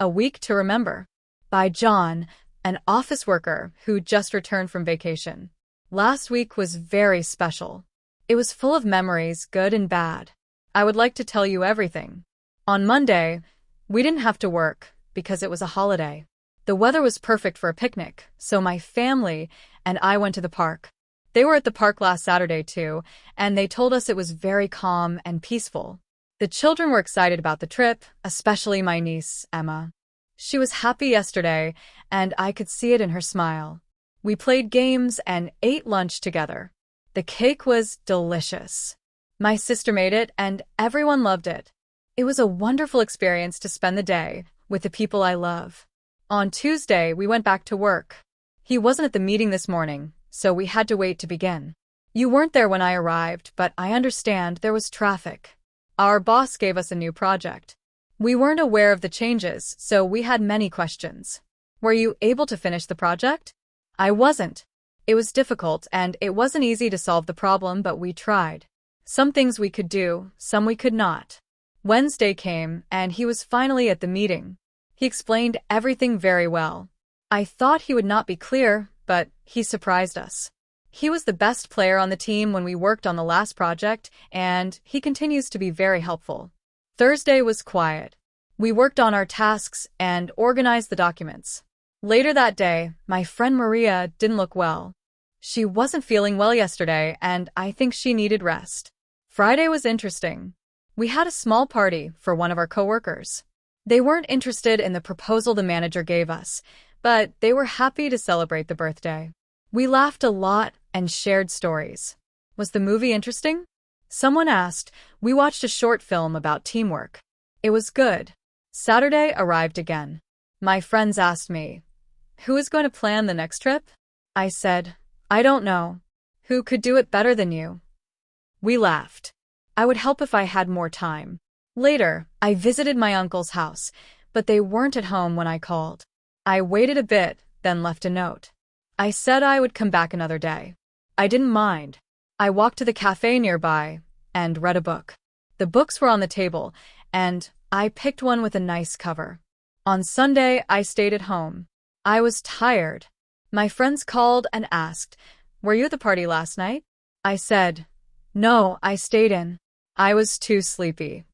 A Week to Remember by John, an office worker who just returned from vacation. Last week was very special. It was full of memories, good and bad. I would like to tell you everything. On Monday, we didn't have to work because it was a holiday. The weather was perfect for a picnic, so my family and I went to the park. They were at the park last Saturday too, and they told us it was very calm and peaceful. The children were excited about the trip, especially my niece, Emma. She was happy yesterday, and I could see it in her smile. We played games and ate lunch together. The cake was delicious. My sister made it, and everyone loved it. It was a wonderful experience to spend the day with the people I love. On Tuesday, we went back to work. He wasn't at the meeting this morning, so we had to wait to begin. You weren't there when I arrived, but I understand there was traffic. Our boss gave us a new project. We weren't aware of the changes, so we had many questions. Were you able to finish the project? I wasn't. It was difficult, and it wasn't easy to solve the problem, but we tried. Some things we could do, some we could not. Wednesday came, and he was finally at the meeting. He explained everything very well. I thought he would not be clear, but he surprised us. He was the best player on the team when we worked on the last project, and he continues to be very helpful. Thursday was quiet. We worked on our tasks and organized the documents. Later that day, my friend Maria didn't look well. She wasn't feeling well yesterday, and I think she needed rest. Friday was interesting. We had a small party for one of our coworkers. They weren't interested in the proposal the manager gave us, but they were happy to celebrate the birthday. We laughed a lot and shared stories. Was the movie interesting? Someone asked. We watched a short film about teamwork. It was good. Saturday arrived again. My friends asked me, "Who is going to plan the next trip?" I said, "I don't know. Who could do it better than you?" We laughed. I would help if I had more time. Later, I visited my uncle's house, but they weren't at home when I called. I waited a bit, then left a note. I said I would come back another day. I didn't mind. I walked to the cafe nearby and read a book. The books were on the table, and I picked one with a nice cover. On Sunday, I stayed at home. I was tired. My friends called and asked, "Were you at the party last night?" I said, "No, I stayed in. I was too sleepy."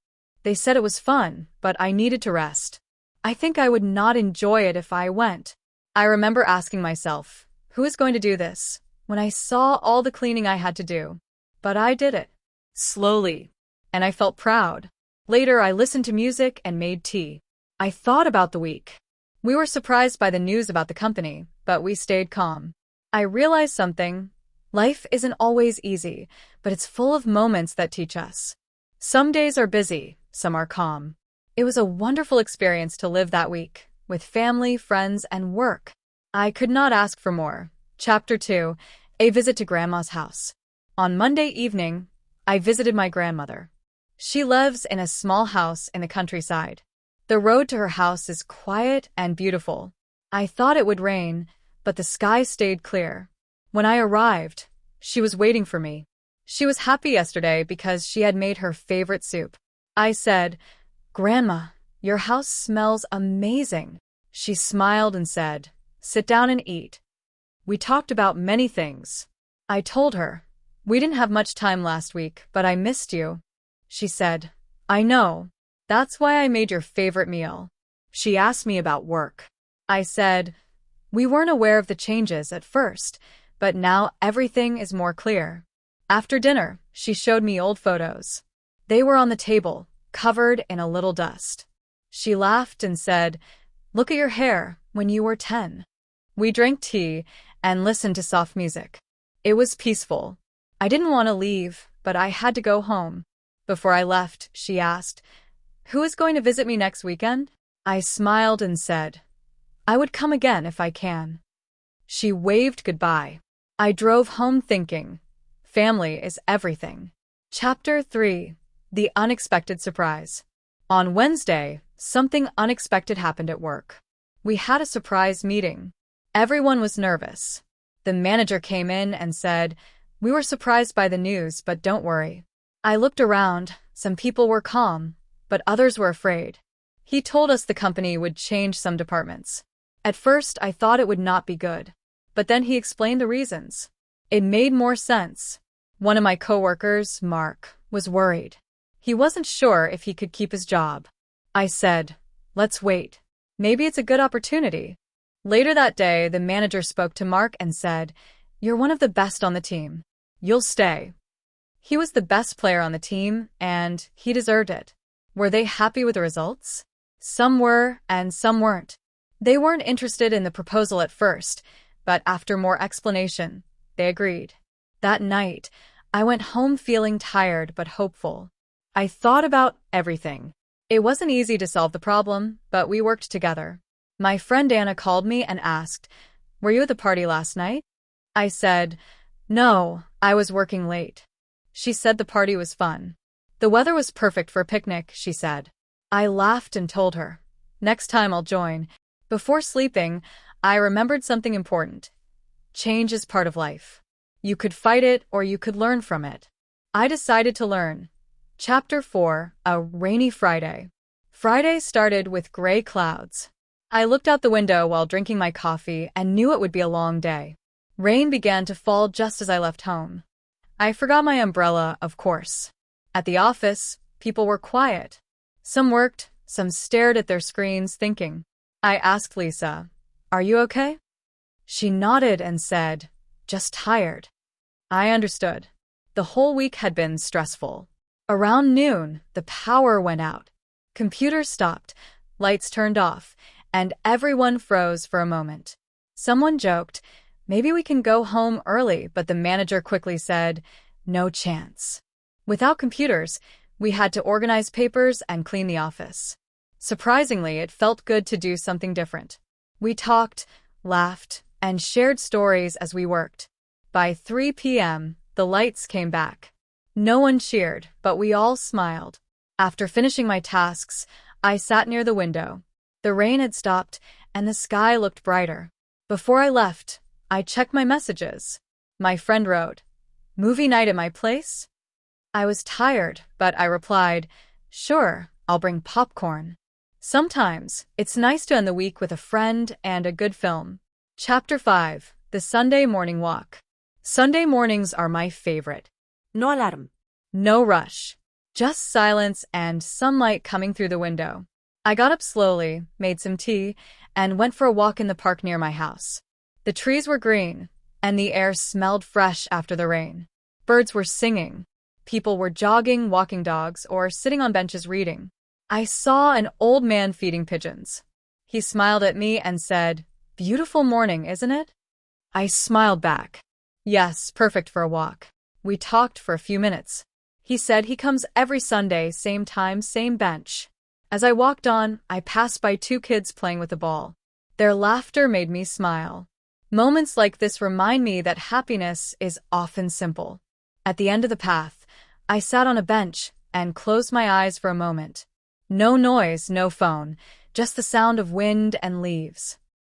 They said it was fun, but I needed to rest. I think I would not enjoy it if I went. I remember asking myself, who is going to do this, when I saw all the cleaning I had to do. But I did it. Slowly. And I felt proud. Later, I listened to music and made tea. I thought about the week. We were surprised by the news about the company, but we stayed calm. I realized something. Life isn't always easy, but it's full of moments that teach us. Some days are busy, some are calm. It was a wonderful experience to live that week, with family, friends, and work. I could not ask for more. Chapter 2. A Visit to Grandma's House. On Monday evening, I visited my grandmother. She lives in a small house in the countryside. The road to her house is quiet and beautiful. I thought it would rain, but the sky stayed clear. When I arrived, she was waiting for me. She was happy yesterday because she had made her favorite soup. I said, "Grandma, your house smells amazing." She smiled and said, "Sit down and eat." We talked about many things. I told her, "We didn't have much time last week, but I missed you." She said, "I know. That's why I made your favorite meal." She asked me about work. I said, "We weren't aware of the changes at first, but now everything is more clear." After dinner, she showed me old photos. They were on the table, covered in a little dust. She laughed and said, "Look at your hair when you were 10. We drank tea and listened to soft music. It was peaceful. I didn't want to leave, but I had to go home. Before I left, she asked, "Who is going to visit me next weekend?" I smiled and said, "I would come again if I can." She waved goodbye. I drove home thinking, family is everything. Chapter 3. The Unexpected Surprise. On Wednesday, something unexpected happened at work. We had a surprise meeting. Everyone was nervous. The manager came in and said, "We were surprised by the news, but don't worry." I looked around. Some people were calm, but others were afraid. He told us the company would change some departments. At first, I thought it would not be good. But then he explained the reasons. It made more sense. One of my coworkers, Mark, was worried. He wasn't sure if he could keep his job. I said, let's wait. Maybe it's a good opportunity. Later that day, the manager spoke to Mark and said, "You're one of the best on the team. You'll stay." He was the best player on the team, and he deserved it. Were they happy with the results? Some were, and some weren't. They weren't interested in the proposal at first, but after more explanation, they agreed. That night, I went home feeling tired but hopeful. I thought about everything. It wasn't easy to solve the problem, but we worked together. My friend Anna called me and asked, "Were you at the party last night?" I said, "No, I was working late." She said the party was fun. The weather was perfect for a picnic, she said. I laughed and told her, "Next time I'll join." Before sleeping, I remembered something important. Change is part of life. You could fight it or you could learn from it. I decided to learn. Chapter 4, A Rainy Friday. Friday started with gray clouds. I looked out the window while drinking my coffee and knew it would be a long day. Rain began to fall just as I left home. I forgot my umbrella, of course. At the office, people were quiet. Some worked, some stared at their screens thinking. I asked Lisa, "Are you okay?" She nodded and said, "Just tired." I understood. The whole week had been stressful. Around noon, the power went out. Computers stopped, lights turned off, and everyone froze for a moment. Someone joked, "Maybe we can go home early," but the manager quickly said, "No chance." Without computers, we had to organize papers and clean the office. Surprisingly, it felt good to do something different. We talked, laughed, and shared stories as we worked. By 3 p.m., the lights came back. No one cheered, but we all smiled. After finishing my tasks, I sat near the window. The rain had stopped, and the sky looked brighter. Before I left, I checked my messages. My friend wrote, "Movie night at my place?" I was tired, but I replied, "Sure, I'll bring popcorn." Sometimes, it's nice to end the week with a friend and a good film. Chapter 5, The Sunday Morning Walk. Sunday mornings are my favorite. No alarm. No rush. Just silence and sunlight coming through the window. I got up slowly, made some tea, and went for a walk in the park near my house. The trees were green, and the air smelled fresh after the rain. Birds were singing. People were jogging, walking dogs, or sitting on benches reading. I saw an old man feeding pigeons. He smiled at me and said, "Beautiful morning, isn't it?" I smiled back. "Yes, perfect for a walk." We talked for a few minutes. He said he comes every Sunday, same time, same bench. As I walked on, I passed by 2 kids playing with a ball. Their laughter made me smile. Moments like this remind me that happiness is often simple. At the end of the path, I sat on a bench and closed my eyes for a moment. No noise, no phone, just the sound of wind and leaves.